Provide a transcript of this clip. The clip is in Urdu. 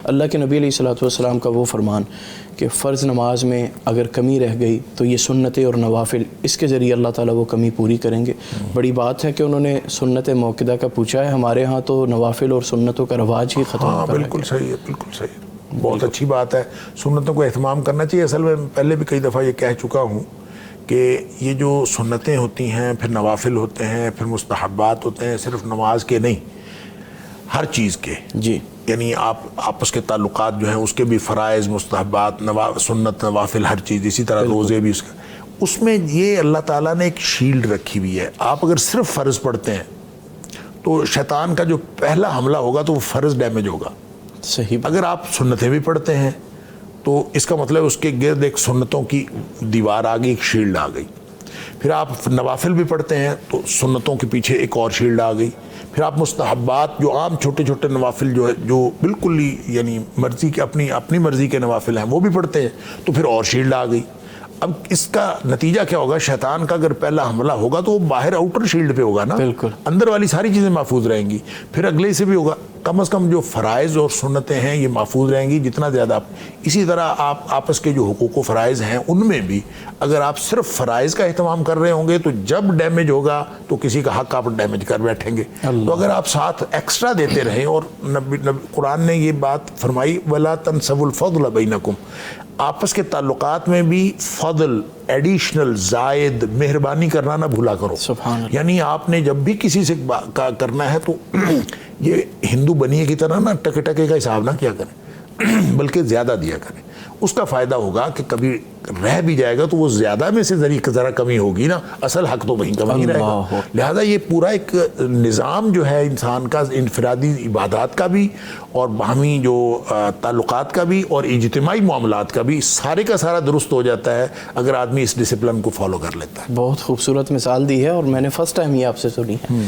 اللہ کے نبی علیہ الصلوۃ والسلام کا وہ فرمان کہ فرض نماز میں اگر کمی رہ گئی تو یہ سنتیں اور نوافل اس کے ذریعے اللہ تعالیٰ وہ کمی پوری کریں گے. بڑی بات ہے کہ انہوں نے سنت موقدہ کا پوچھا ہے. ہمارے ہاں تو نوافل اور سنتوں کا رواج ہی ختم ہو گیا. بالکل صحیح ہے، بالکل صحیح ہے. بہت اچھی بات ہے، سنتوں کو اہتمام کرنا چاہیے. اصل میں پہلے بھی کئی دفعہ یہ کہہ چکا ہوں کہ یہ جو سنتیں ہوتی ہیں، پھر نوافل ہوتے ہیں، پھر مستحبات ہوتے ہیں، صرف نماز کے نہیں، ہر چیز کے. جی یعنی آپ آپس کے تعلقات جو ہیں اس کے بھی فرائض، مستحبات، سنت، نوافل، ہر چیز. اسی طرح روزے بھی اس میں یہ اللہ تعالیٰ نے ایک شیلڈ رکھی ہوئی ہے. آپ اگر صرف فرض پڑھتے ہیں تو شیطان کا جو پہلا حملہ ہوگا تو وہ فرض ڈیمیج ہوگا. صحیح. اگر آپ سنتیں بھی پڑھتے ہیں تو اس کا مطلب اس کے گرد ایک سنتوں کی دیوار آ گئی، ایک شیلڈ آ گئی. پھر آپ نوافل بھی پڑھتے ہیں تو سنتوں کے پیچھے ایک اور شیلڈ آ گئی. پھر آپ مستحبات جو عام چھوٹے چھوٹے نوافل جو بالکل ہی یعنی مرضی کے اپنی مرضی کے نوافل ہیں وہ بھی پڑھتے ہیں تو پھر اور شیلڈ آ گئی. اب اس کا نتیجہ کیا ہوگا؟ شیطان کا اگر پہلا حملہ ہوگا تو وہ باہر آؤٹر شیلڈ پہ ہوگا نا، بالکل اندر والی ساری چیزیں محفوظ رہیں گی. پھر اگلے سے بھی ہوگا. کم از کم جو فرائض اور سنتیں ہیں یہ محفوظ رہیں گی جتنا زیادہ آپ. اسی طرح آپ آپس کے جو حقوق و فرائض ہیں ان میں بھی اگر آپ صرف فرائض کا اہتمام کر رہے ہوں گے تو جب ڈیمیج ہوگا تو کسی کا حق آپ ڈیمیج کر بیٹھیں گے. تو اگر آپ ساتھ ایکسٹرا دیتے رہیں، اور قرآن نے یہ بات فرمائی وَلَا تَنْسَوُا الْفَضْلَ بَيْنَكُمْ، آپ کے تعلقات میں بھی فضل، ایڈیشنل، زائد مہربانی کرنا نہ بھولا کرو. سبحان اللہ. یعنی آپ نے جب بھی کسی سے کرنا ہے تو یہ ہندو بنیے کی طرح نہ ٹکے ٹکے کا حساب نہ کیا کریں، بلکہ زیادہ دیا کریں. اس کا فائدہ ہوگا کہ کبھی رہ بھی جائے گا تو وہ زیادہ میں سے ذرا کمی ہوگی نا، اصل حق تو وہیں کمی رہے گا. لہذا یہ پورا ایک نظام جو ہے انسان کا، انفرادی عبادات کا بھی اور باہمی جو تعلقات کا بھی اور اجتماعی معاملات کا بھی، سارے کا سارا درست ہو جاتا ہے اگر آدمی اس ڈسپلن کو فالو کر لیتا ہے. بہت خوبصورت مثال دی ہے اور میں نے فرسٹ ٹائم یہ آپ سے سنی ہے.